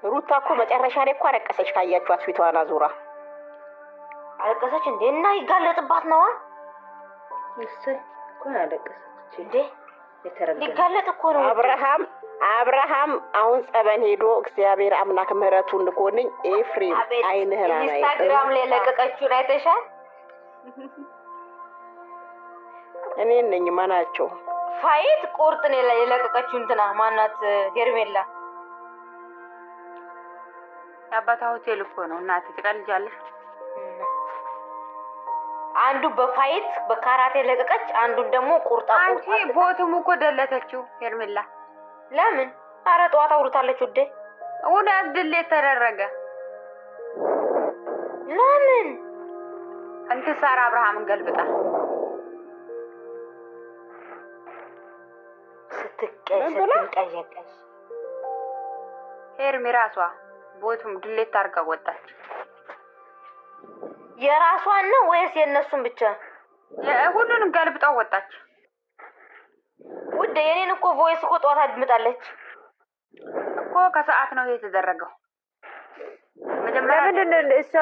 ሩታ እኮ መጨረሻ ላይ እኮ አለቀሰች። ካያችኋት ፊቷን አዙራ አለቀሰች እንዴ? እና ይጋለጥባት ነዋ። እሰይ እኮ አለቀሰች እንዴ? ሊጋለጥ እኮ ነው። አብርሃም አሁን ጸበን ሄዶ እግዚአብሔር አምላክ ምህረቱን ልኮልኝ ኤፍሬም አይንህና ናይ ኢንስታግራም ላይ ለቀቀችውን አይተሻል? እኔ ነኝ ማናቸው ፋይት ቁርጥ ነው የለቀቀችው እንትና ማናት ሄርሜላ አባታ ሆቴል እኮ ነው እናቴ ትቀልጃለሽ። አንዱ በፋይት በካራቴ ለቀቀች፣ አንዱን ደግሞ ቁርጣ አንቺ ቦቱም እኮ ደለተችው ሄርሜላ። ለምን? ኧረ ጠዋት አውርታለች ውዴ። እውነት ድሌት ተደረገ። ለምን? እንትሳር አብርሃምን ገልብጣ ስትቀየቀሽ ሄርሜ ራሷ ቦቱም ድሌት አድርጋ ወጣች። የራሷን ነው ወይስ የነሱን ብቻ? ሁሉንም ገልብጣው ወጣች። ውዴ የኔን እኮ ቮይስ እኮ ጠዋት አድምጣለች እኮ። ከሰዓት ነው የተደረገው። መጀመሪያ ለምንድን ነው እሷ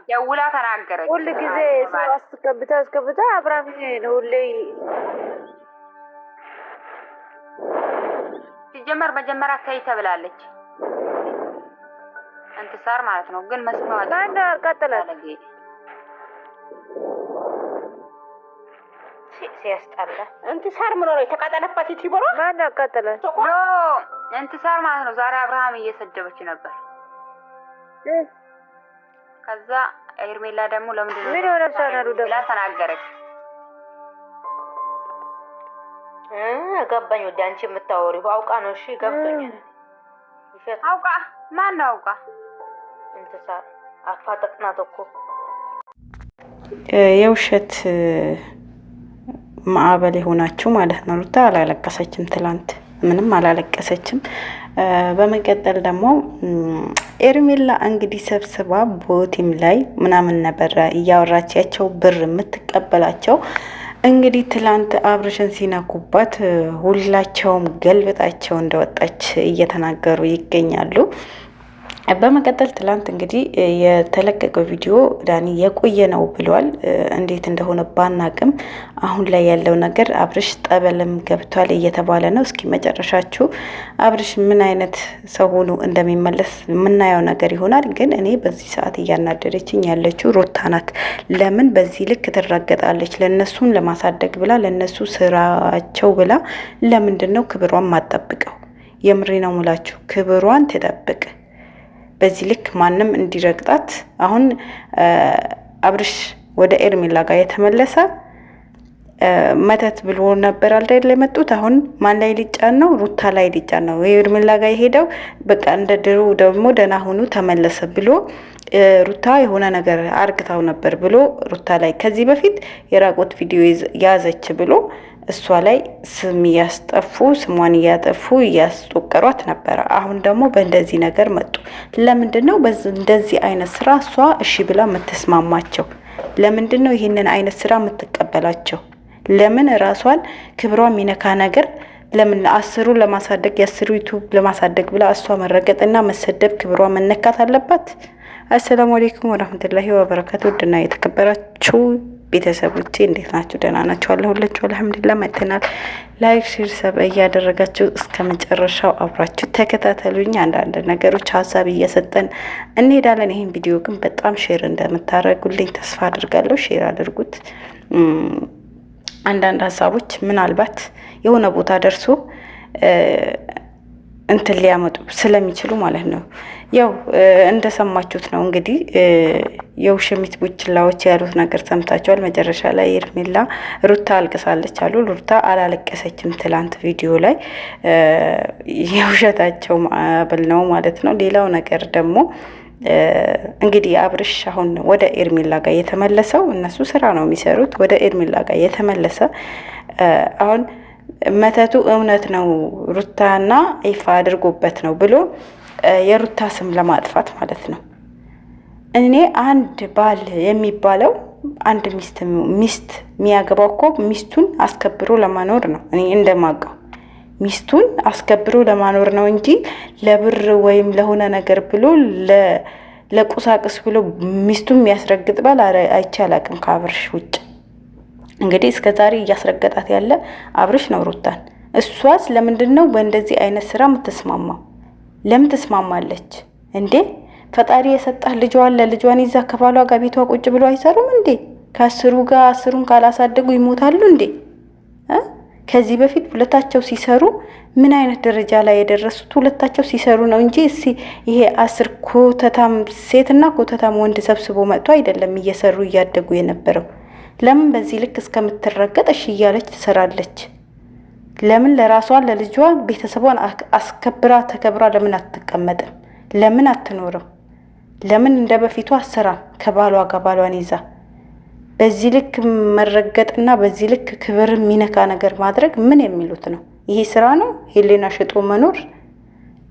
ደውላ ተናገረች? ሁሉ ጊዜ ሰው አስገብታ አብርሃም ነው ሁሌ ሲጀመር መጀመሪያ ተይ ተብላለች። እንትሳር ማለት ነው። ግን መስማው ማን ቀጥላል? ሲያስጠላ እንትሳር ምን ነው የተቃጠለባት ይትይበራ? ማን ቀጥላል? ኖ እንትሳር ማለት ነው። ዛሬ አብርሃም እየሰደበች ነበር። ከዛ ሄርሜላ ደግሞ ለምንድን ነው ምን ሆነ ሳናዱ ብላ ተናገረች። ገባኝ። ወደ አንቺ የምታወሪው አውቃ ነው። እሺ ገብቶኛል። አውቃ ማን ነው አውቃ? እንትሳር አፋጠጥናት እኮ የውሸት ማዕበል የሆናችሁ ማለት ነው። ሩታ አላለቀሰችም፣ ትላንት ምንም አላለቀሰችም። በመቀጠል ደግሞ ሄርሜላ እንግዲህ ሰብስባ ቦቲም ላይ ምናምን ነበረ እያወራቻቸው ብር የምትቀበላቸው። እንግዲህ ትላንት አብርሽን ሲነኩባት ሁላቸውም ገልብጣቸው እንደወጣች እየተናገሩ ይገኛሉ። በመቀጠል ትላንት እንግዲህ የተለቀቀው ቪዲዮ ዳኒ የቆየ ነው ብሏል። እንዴት እንደሆነ ባናቅም አሁን ላይ ያለው ነገር አብርሽ ጠበልም ገብቷል እየተባለ ነው። እስኪ መጨረሻችሁ አብርሽ ምን አይነት ሰው ሆኖ እንደሚመለስ የምናየው ነገር ይሆናል። ግን እኔ በዚህ ሰዓት እያናደደችኝ ያለችው ሩታ ናት። ለምን በዚህ ልክ ትራገጣለች? ለነሱን ለማሳደግ ብላ ለነሱ ስራቸው ብላ ለምንድን ነው ክብሯን ማጠብቀው? የምሬ ነው ሙላችሁ፣ ክብሯን ትጠብቅ። በዚህ ልክ ማንም እንዲረግጣት። አሁን አብርሽ ወደ ሄርሜላ ጋር የተመለሰ መተት ብሎ ነበር አይደል የመጡት። አሁን ማን ላይ ሊጫን ነው? ሩታ ላይ ሊጫን ነው። ሄርሜላ ጋር የሄደው በቃ እንደ ድሮ ደግሞ ደህና ሆኖ ተመለሰ ብሎ ሩታ የሆነ ነገር አርግታው ነበር ብሎ ሩታ ላይ ከዚህ በፊት የራቆት ቪዲዮ ያዘች ብሎ እሷ ላይ ስም እያስጠፉ ስሟን እያጠፉ እያስጦቀሯት ነበረ። አሁን ደግሞ በእንደዚህ ነገር መጡ። ለምንድን ነው እንደዚህ አይነት ስራ እሷ እሺ ብላ የምትስማማቸው? ለምንድን ነው ይህንን አይነት ስራ የምትቀበላቸው? ለምን ራሷን ክብሯ የሚነካ ነገር ለምን አስሩ ለማሳደግ የአስሩ ዩቱብ ለማሳደግ ብላ እሷ መረገጥና መሰደብ ክብሯ መነካት አለባት? አሰላሙ አለይኩም ወራህመቱላሂ ወበረካቱ። ውድና የተከበራችሁ ቤተሰቦቼ እንዴት ናችሁ? ደህና ናችሁ? አለሁላችሁ። አልሐምዱሊላህ መጥተናል። ላይክ ሼር ሰብ እያደረጋችሁ እስከ መጨረሻው አብራችሁ ተከታተሉኝ። አንዳንድ ነገሮች ሀሳብ እየሰጠን እንሄዳለን። ይሄን ቪዲዮ ግን በጣም ሼር እንደምታደርጉልኝ ተስፋ አድርጋለሁ። ሼር አድርጉት። አንዳንድ ሀሳቦች ምናልባት የሆነ ቦታ ደርሶ እንትን ሊያመጡ ስለሚችሉ ማለት ነው። ያው እንደሰማችሁት ነው እንግዲህ የውሽሚት ቡችላዎች ያሉት ነገር ሰምታችኋል። መጨረሻ ላይ ሄርሜላ ሩታ አልቅሳለች አሉ። ሩታ አላለቀሰችም። ትላንት ቪዲዮ ላይ የውሸታቸው ማዕበል ነው ማለት ነው። ሌላው ነገር ደግሞ እንግዲህ አብርሽ አሁን ወደ ሄርሜላ ጋር የተመለሰው እነሱ ስራ ነው የሚሰሩት። ወደ ሄርሜላ ጋር የተመለሰ አሁን መተቱ እውነት ነው ሩታና ይፋ አድርጎበት ነው ብሎ የሩታ ስም ለማጥፋት ማለት ነው። እኔ አንድ ባል የሚባለው አንድ ሚስት የሚያገባው እኮ ሚስቱን አስከብሮ ለማኖር ነው። እኔ እንደማውቀው ሚስቱን አስከብሮ ለማኖር ነው እንጂ ለብር ወይም ለሆነ ነገር ብሎ ለቁሳቁስ ብሎ ሚስቱን የሚያስረግጥ ባል አይቼ አላቅም ከአብርሽ ውጭ። እንግዲህ እስከዛሬ እያስረገጣት ያለ አብርሽ ነው ሩታን። እሷስ ለምንድነው በእንደዚህ አይነት ስራ የምትስማማው? ለምን ትስማማለች እንዴ? ፈጣሪ የሰጣት ልጇን ለልጇን ይዛ ከባሏ ጋር ቤቷ ቁጭ ብሎ አይሰሩም እንዴ? ከአስሩ ጋር አስሩን ካላሳደጉ ይሞታሉ እንዴ? ከዚህ በፊት ሁለታቸው ሲሰሩ ምን አይነት ደረጃ ላይ የደረሱት ሁለታቸው ሲሰሩ ነው እንጂ ይሄ 10 ኮተታም ሴትና ኮተታም ወንድ ሰብስቦ መጥቶ አይደለም እየሰሩ እያደጉ የነበረው። ለምን በዚህ ልክ እስከምትረገጥ እሺ እያለች ትሰራለች? ለምን ለራሷ ለልጇ ቤተሰቧን አስከብራ ተከብራ ለምን አትቀመጥም? ለምን አትኖርም? ለምን እንደ በፊቱ አሰራም ከባሏ ጋር ባሏን ይዛ? በዚህ ልክ መረገጥና በዚህ ልክ ክብር የሚነካ ነገር ማድረግ ምን የሚሉት ነው? ይሄ ስራ ነው? ሄሌና ሽጦ መኖር?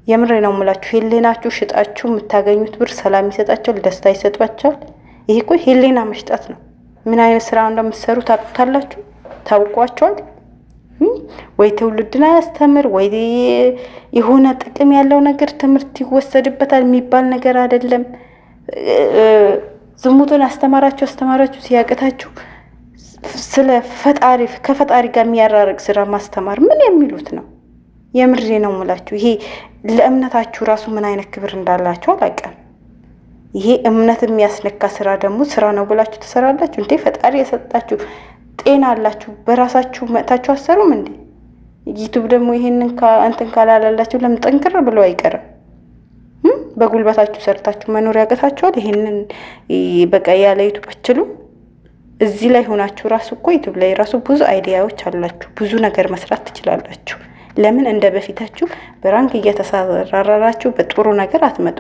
የምሬ ነው የምላችሁ። ሄሌናችሁ ሽጣችሁ የምታገኙት ብር ሰላም ይሰጣቸዋል፣ ደስታ ይሰጣቸዋል። ይሄ እኮ ሄሌና መሽጣት ነው። ምን አይነት ስራ እንደምትሰሩ ታውቁታላችሁ? ታውቋቸዋል? ወይ ትውልድን አያስተምር ወይ የሆነ ጥቅም ያለው ነገር ትምህርት ይወሰድበታል የሚባል ነገር አይደለም። ዝሙቱን አስተማራችሁ ሲያቀታችሁ ስለ ፈጣሪ ከፈጣሪ ጋር የሚያራርቅ ስራ ማስተማር ምን የሚሉት ነው? የምሬ ነው የምላችሁ። ይሄ ለእምነታችሁ ራሱ ምን አይነት ክብር እንዳላችሁ አላውቅም። ይሄ እምነት የሚያስነካ ስራ ደግሞ ስራ ነው ብላችሁ ትሰራላችሁ እንዴ? ፈጣሪ የሰጣችሁ ጤና አላችሁ፣ በራሳችሁ መጣችሁ አሰሩም እንዴ? ዩቲዩብ ደግሞ ይሄንን እንትን ካላላላችሁ ለምን ጠንክር ብሎ አይቀርም? በጉልበታችሁ ሰርታችሁ መኖር ያቀታችኋል? ይሄንን በቃ ያለ ዩቲዩብ አትችሉ? እዚህ ላይ ሆናችሁ ራሱ እኮ ዩቲዩብ ላይ ራሱ ብዙ አይዲያዎች አላችሁ፣ ብዙ ነገር መስራት ትችላላችሁ። ለምን እንደ በፊታችሁ በራንክ እየተሰራራራችሁ በጥሩ ነገር አትመጡ?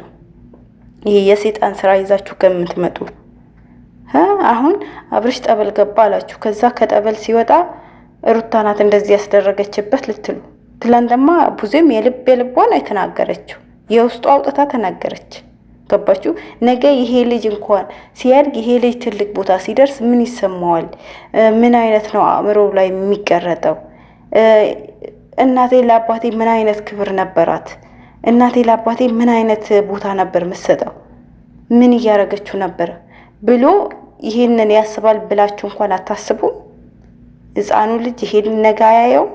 ይሄ የሰይጣን ስራ ይዛችሁ ከምትመጡ አሁን አብርሽ ጠበል ገባ አላችሁ። ከዛ ከጠበል ሲወጣ ሩታ ናት እንደዚህ ያስደረገችበት ልትሉ፣ ትላንትማ ብዙም የልቧን አይተናገረችው፣ የውስጡ አውጥታ ተናገረች። ገባችሁ? ነገ ይሄ ልጅ እንኳን ሲያድግ ይሄ ልጅ ትልቅ ቦታ ሲደርስ ምን ይሰማዋል? ምን አይነት ነው አእምሮ ላይ የሚቀረጠው? እናቴ ለአባቴ ምን አይነት ክብር ነበራት? እናቴ ለአባቴ ምን አይነት ቦታ ነበር የምትሰጠው? ምን እያደረገችው ነበር ብሎ ይሄንን ያስባል ብላችሁ እንኳን አታስቡ? ህፃኑ ልጅ ይሄን ነገ አያየው?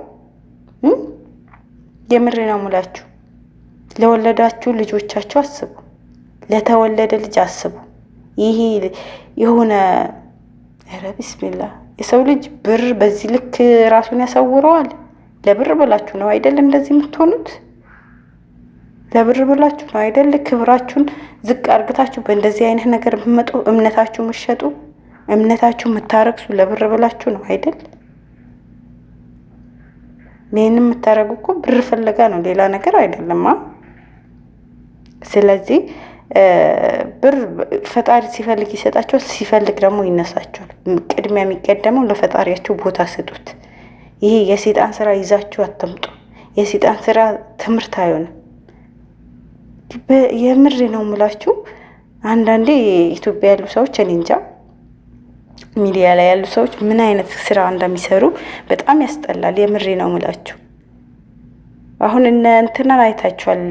የምሬ ነው ሙላችሁ። ለወለዳችሁ ልጆቻችሁ አስቡ፣ ለተወለደ ልጅ አስቡ። ይሄ የሆነ ኧረ ቢስሚላህ የሰው ልጅ ብር በዚህ ልክ ራሱን ያሳውረዋል። ለብር ብላችሁ ነው አይደል እንደዚህ የምትሆኑት? ለብር ብላችሁ ነው አይደል ክብራችሁን ዝቅ አርግታችሁ በእንደዚህ አይነት ነገር የምትመጡ፣ እምነታችሁ የምትሸጡ፣ እምነታችሁ የምታረክሱ ለብር ብላችሁ ነው አይደል? ምን የምታረጉ እኮ ብር ፈለጋ ነው፣ ሌላ ነገር አይደለም። ስለዚህ ብር ፈጣሪ ሲፈልግ ይሰጣቸዋል፣ ሲፈልግ ደግሞ ይነሳቸዋል። ቅድሚያ የሚቀደመው ለፈጣሪያችሁ ቦታ ስጡት። ይሄ የሰይጣን ስራ ይዛችሁ አትምጡ። የሰይጣን ስራ ትምህርት አይሆንም። የምሬ ነው የምላችሁ። አንዳንዴ ኢትዮጵያ ያሉ ሰዎች እኔ እንጃ ሚዲያ ላይ ያሉ ሰዎች ምን አይነት ስራ እንደሚሰሩ በጣም ያስጠላል። የምሬ ነው የምላችሁ። አሁን እንትናን አይታችኋል፣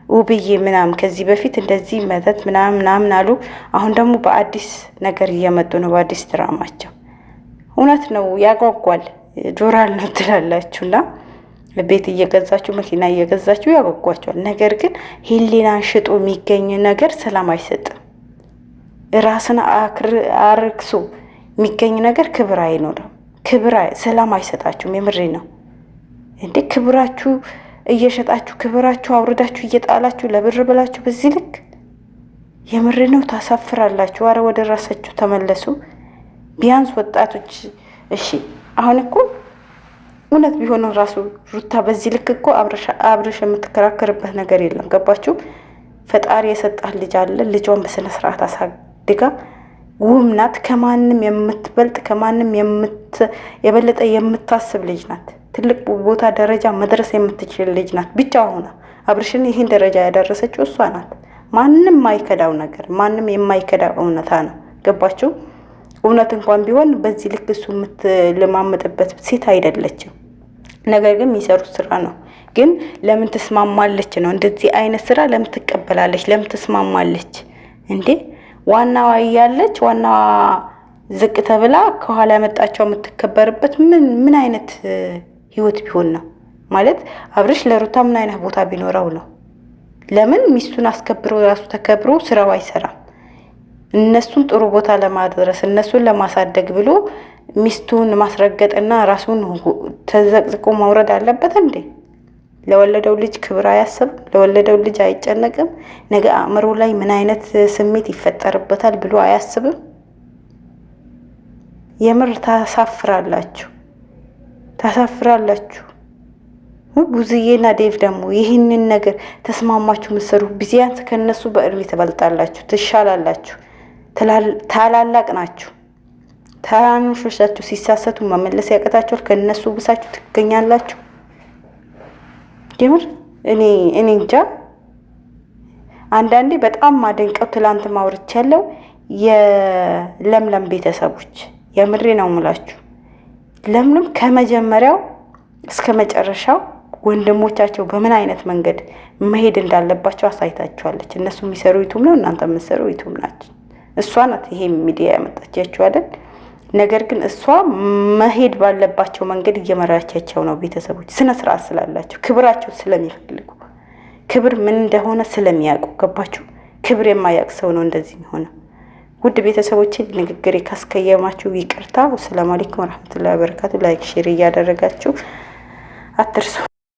ውብዬ ምናምን ከዚህ በፊት እንደዚህ መተት ምናምን አሉ። አሁን ደግሞ በአዲስ ነገር እየመጡ ነው፣ በአዲስ ድራማቸው። እውነት ነው ያጓጓል፣ ጆራል ነው ትላላችሁና ቤት እየገዛችሁ መኪና እየገዛችሁ ያጓጓቸዋል። ነገር ግን ሄሌናን ሽጦ የሚገኝ ነገር ሰላም አይሰጥም። ራስን አርክሶ የሚገኝ ነገር ክብር አይኖርም። ሰላም አይሰጣችሁም። የምሬ ነው እንዴ! ክብራችሁ እየሸጣችሁ ክብራችሁ አውርዳችሁ እየጣላችሁ ለብር ብላችሁ በዚህ ልክ የምሬ ነው ታሳፍራላችሁ። አረ ወደ ራሳችሁ ተመለሱ። ቢያንስ ወጣቶች እሺ፣ አሁን እኮ እውነት ቢሆን ራሱ ሩታ በዚህ ልክ እኮ አብረሽ የምትከራከርበት ነገር የለም። ገባችሁ? ፈጣሪ የሰጣት ልጅ አለ። ልጇን በስነ ስርዓት አሳድጋ ውብ ናት። ከማንም የምትበልጥ ከማንም የበለጠ የምታስብ ልጅ ናት። ትልቅ ቦታ ደረጃ መድረስ የምትችል ልጅ ናት። ብቻ ሆና አብረሽን ይህን ደረጃ ያደረሰችው እሷ ናት። ማንም የማይከዳው ነገር፣ ማንም የማይከዳው እውነታ ነው። ገባችሁ? እውነት እንኳን ቢሆን በዚህ ልክ እሱ የምትለማመጥበት ሴት አይደለችም። ነገር ግን የሚሰሩት ስራ ነው። ግን ለምን ትስማማለች ነው? እንደዚህ አይነት ስራ ለምን ትቀበላለች? ለምን ትስማማለች እንዴ? ዋናዋ እያለች ዋናዋ ዝቅ ተብላ ከኋላ ያመጣቸው የምትከበርበት ምን አይነት ህይወት ቢሆን ነው? ማለት አብርሽ ለሩታ ምን አይነት ቦታ ቢኖረው ነው? ለምን ሚስቱን አስከብሮ ራሱ ተከብሮ ስራው አይሰራም? እነሱን ጥሩ ቦታ ለማድረስ እነሱን ለማሳደግ ብሎ ሚስቱን ማስረገጥና ራሱን ተዘቅዝቆ ማውረድ አለበት እንዴ? ለወለደው ልጅ ክብር አያስብም? ለወለደው ልጅ አይጨነቅም? ነገ አእምሮ ላይ ምን አይነት ስሜት ይፈጠርበታል ብሎ አያስብም? የምር ታሳፍራላችሁ፣ ታሳፍራላችሁ። ቡዝዬና ዴቭ ደግሞ ይህንን ነገር ተስማማችሁ ምሰሩ። ቢያንስ ከነሱ በእድሜ ትበልጣላችሁ፣ ትሻላላችሁ፣ ታላላቅ ናችሁ። ታናናሾቻችሁ ሲሳሰቱ መመለስ ያቀታችኋል፣ ከነሱ ብሳችሁ ትገኛላችሁ። የምር እኔ እንጃ። አንዳንዴ በጣም ማደንቀው ትላንት ማውርቻ ያለው የለምለም ቤተሰቦች የምሬ ነው ሙላችሁ። ለምለም ከመጀመሪያው እስከ መጨረሻው ወንድሞቻቸው በምን አይነት መንገድ መሄድ እንዳለባቸው አሳይታችኋለች። እነሱ የሚሰሩ ዩቱብ ነው፣ እናንተ የምትሰሩ ዩቱብ ናችሁ። እሷ ናት ይሄ ሚዲያ ያመጣቻችሁ አይደል? ነገር ግን እሷ መሄድ ባለባቸው መንገድ እየመራቻቸው ነው። ቤተሰቦች ስነ ስርዓት ስላላቸው ክብራቸው ስለሚፈልጉ ክብር ምን እንደሆነ ስለሚያውቁ ገባችሁ? ክብር የማያውቅ ሰው ነው እንደዚህ የሚሆነው። ውድ ቤተሰቦቼ ንግግሬ ካስቀየማችሁ ይቅርታ። ሰላም አለይኩም ወራህመቱላሂ ወበረካቱ። ላይክ ሼር እያደረጋችሁ አትርሱ።